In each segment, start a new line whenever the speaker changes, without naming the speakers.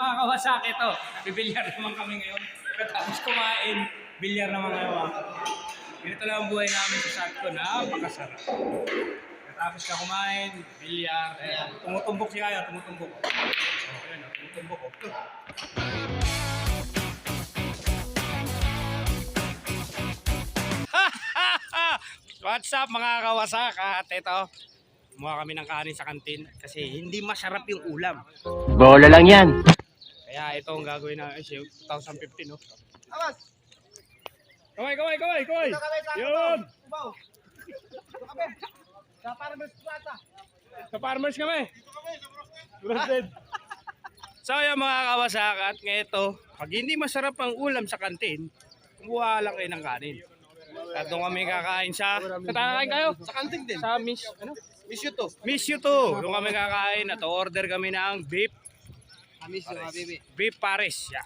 Mga Kawasaki to. Bibilyar naman kami ngayon. Tapos kumain, bilyar naman ngayon. Ganito lang ang buhay namin sa Satco. Napakasarap. Tapos ka kumain, bilyar. Tumutumbok si Kaya, tumutumbok. Ayan, tumutumbok. What's up mga Kawasak? At ito, kumuha kami ng kanin sa kantin kasi hindi masarap yung ulam.
Bola lang yan.
Kaya ito ang gagawin namin, 2015, no?
Awas!
Kaway! Yun!
Sa Farmers Plaza.
Sa farmers kami! So yung mga Kawasak, at ngayon pag hindi masarap ang ulam sa kantin, kumuha lang kayo ng kanin. At doon kami kakain sa... Kakain kayo?
Sa kanting din.
Sa Miss You to. Doon kami kakain at order kami ng beef.
Miss you, baby.
Beef Paris. Yeah.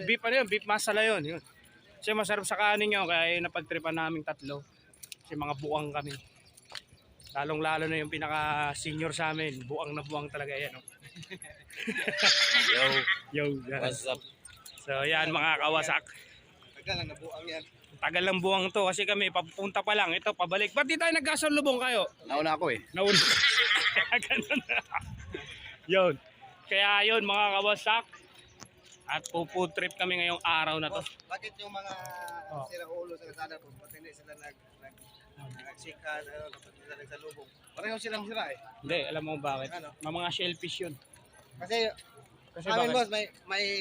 Beef ano yun? Beef masala yun. Kasi masarap sa kanin yun. Kaya yung napagtripan naming tatlo. Kasi mga buwang kami. Lalong lalo na yung pinaka senior sa amin. Buwang na buwang talaga yan. No? Yo.
What's up?
So yan mga Kawasak.
Tagal lang na buang yan.
Tagal lang buwang to kasi kami papunta pa lang. Ito pabalik. Ba't di tayo nagkasalubong kayo?
Nauna ako eh.
Nauna. Ganun. Yun. Kaya yun mga Kawasak. At food trip kami ngayong araw na to.
Bakit yung mga sirang ulo sa kasada po? Ba't hindi sila nagsikan, kapag sila nagsalubong? Pareho silang sira eh.
Hindi, alam mo bakit?
Ano?
Mga shellfish yun.
Kasi
bakit?
amin boss, may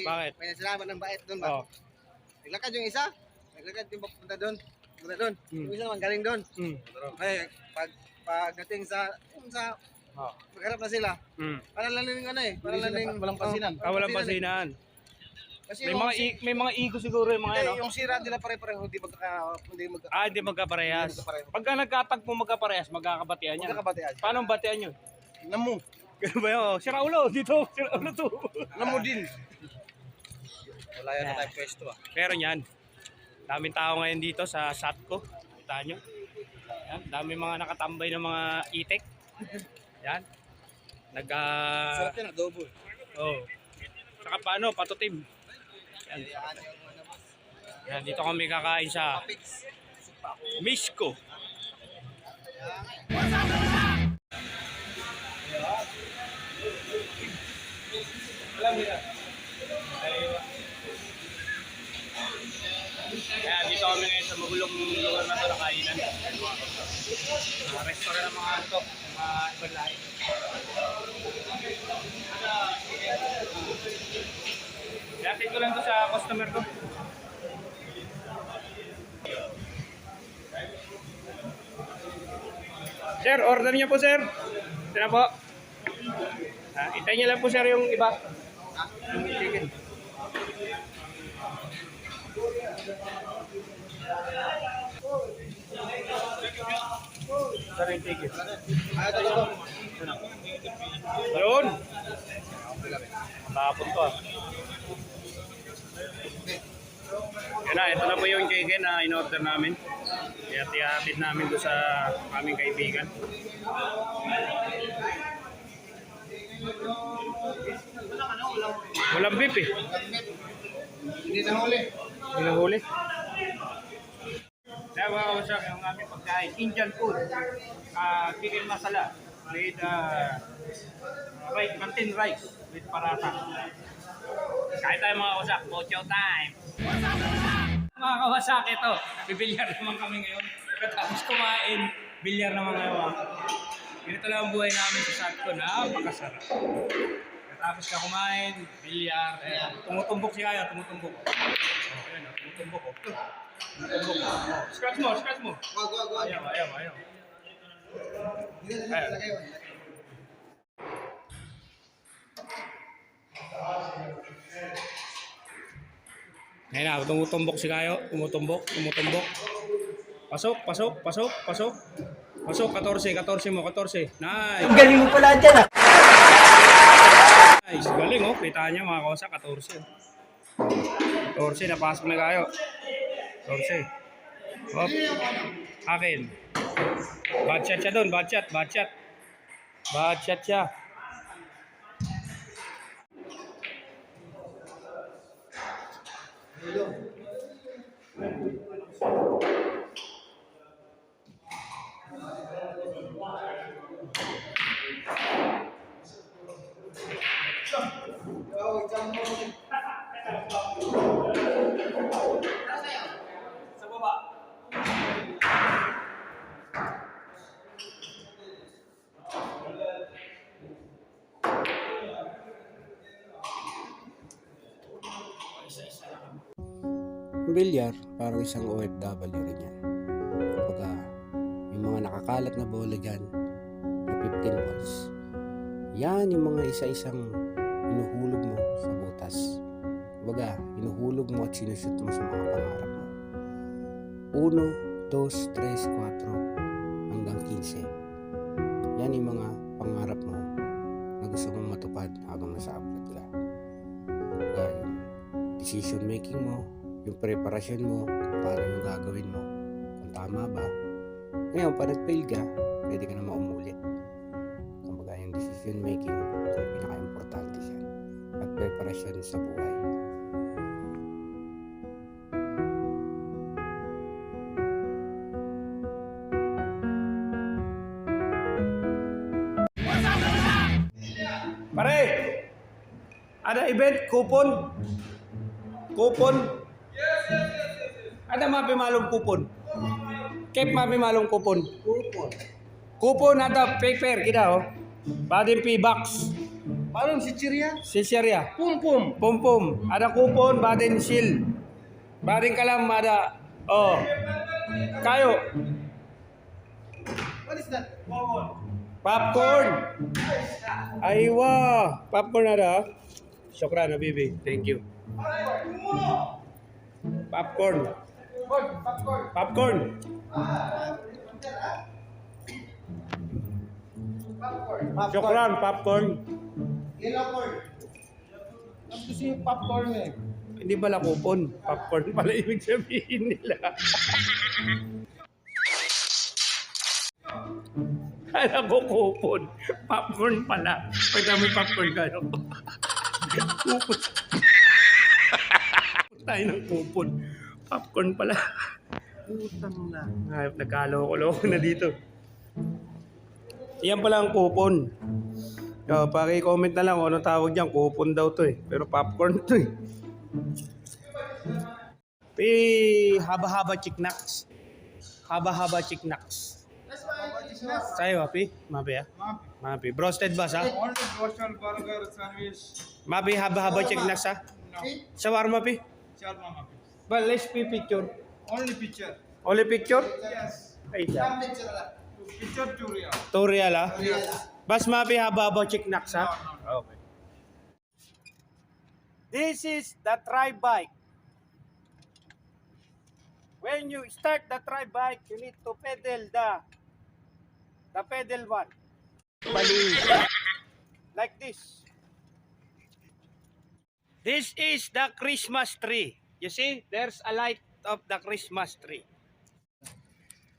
Bakit?
nasiraman ng bait doon
Oh.
ba? Naglakad yung isa, naglakad yung papunta doon. Yung isa naman galing doon. Kaya pagdating sa magharap na sila, parang laling walang pasinan.
Walang pasinan.
Kasi
May mga ego siguro yung mga ano.
yung sira nila pare-pareho hindi
Hindi magkaparehas. Pagka nagkatagpo magkaparehas, magkakabatian yan.
magkakabatian.
Paano ang batian yun?
Namu.
Ganun ba yun? Sira ulo dito. Sira ulo to.
Namu din. Wala yan na tayo pwesto ah.
Pero yan. Daming tao ngayon dito sa Satco. Kita nyo. Yan. Daming mga nakatambay ng mga itek. Yan.
Sarap yan, adobo.
Oh. Saka paano, patutim. Yan. Yan, dito kami kakain sa Misko. Kaya dito kami ngayon sa magulong lugar na ito na kainan. Restaurant ng mga ito, mga ibang lahi. Lapit ko lang to sa customer ko. Sir, order niyo po sir. Ito na po. Hintayin niyo lang po sir yung iba. Yung chicken. Sorry, chicken. Ayun. Matapon to ah. Yan na, ito na po yung chicken na in-order namin. Kaya tihatid namin doon sa aming kaibigan. Walang beef eh.
Hindi na huli.
Hindi na huli. Kaya mga Kawasak, yung aming pagkain, Indian food. Chicken masala with canteen rice with parata. Kahit tayo mga Kawasak, Pocho time! Mga Kawasak, ito. Bibilyar naman kami ngayon. Tapos kumain, bilyar naman ngayon. Ganito lang ang buhay namin sa Satco. Napakasarap. Tapos ka kumain, bilyar. Tumutumbok si Kaya, tumutumbok. Ayan, tumutumbok. Tumutumbok. Scratch mo.
Wag.
Ayaw. Ngayon na, tumutumbok si Kayo. Tumutumbok. Pasok. 14 mo. Nice.
Ang galing mo pala dyan ah.
Nice. Galing oh. Kita niya mga Kawasak, 14. 14, napasok na Kayo. 14. Hop. Akin. Bachat siya doon. Bachat siya. Sa baba.
Ang bilyar, parang isang OFW rin yan. Kumbaga, yung mga nakakalat na bola dyan, na 15 balls, yan yung mga isa-isang inuhulog mo sa butas. Kumbaga, inuhulog mo at sinushoot mo sa mga pangarap mo. 1, 2, 3, 4, hanggang 15. Yan yung mga pangarap mo na gusto mong matupad habang nasa abroad ka. Kumbaga, yung decision making mo, yung preparasyon mo, paano yung gagawin mo, kung tama ba. Ngayon, pag nag-fail ka, pwede ka na maumulit. Kumbaga, yung decision making, yung pinaka-importante siya. At preparasyon sa buhay.
Pare! Ada event? Kupon? Kupon? Ada mapi malum kupon? Kep mapi malum kupon? Kupon ada paper kita oh. Badin P-box.
Paano si Chiria?
Sisirya.
Pum.
Pum. Ada kupon badin seal. Badin kalam ada oh. Kayo.
What is that?
Popcorn. Aywa. Popcorn ada. Syukran Habibi. Thank you. Popcorn. Popcorn. Syukran popcorn.
Yellow corn. Gusto yung popcorn eh.
Hindi pala kupon. Popcorn pala ibig sabihin nila. Kala ko kupon. Popcorn pala. Pagka may popcorn kayo. Kupon. Tayo ng kupon. Popcorn pala.
Putang na.
Ay, nagkaloko-loko na dito. Yan pala ang kupon. Paki-comment na lang kung anong tawag diyan. Kupon daw to eh. Pero popcorn to eh. Haba-haba chiknaks. Haba-haba chiknaks. Sa'yo, Mapi? Mapi, ah? Mapi. Broasted ba, sa?
Only roasted burger sandwich.
Mapi, haba-haba chiknaks, ha? Shawarma, Pi?
Shawarma mapi.
Well, let's be picture.
Only picture.
Only picture?
Yes.
Ay,
Picture to real.
tutorial, ha? Bas, Mapi, haba-haba chiknaks, ha? Okay. This is the tri-bike. When you start the tri-bike, you need to pedal the pedal one. Like this. This is the Christmas tree. You see, there's a light of the Christmas tree.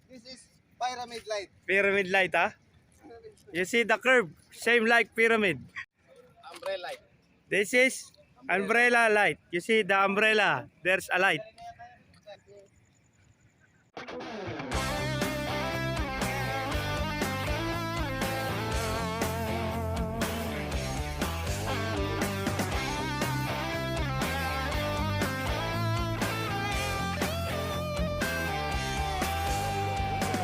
This is pyramid light.
Pyramid light, ha? You see the curve, same like pyramid.
Umbrella light.
This is umbrella light. You see the umbrella, there's a light.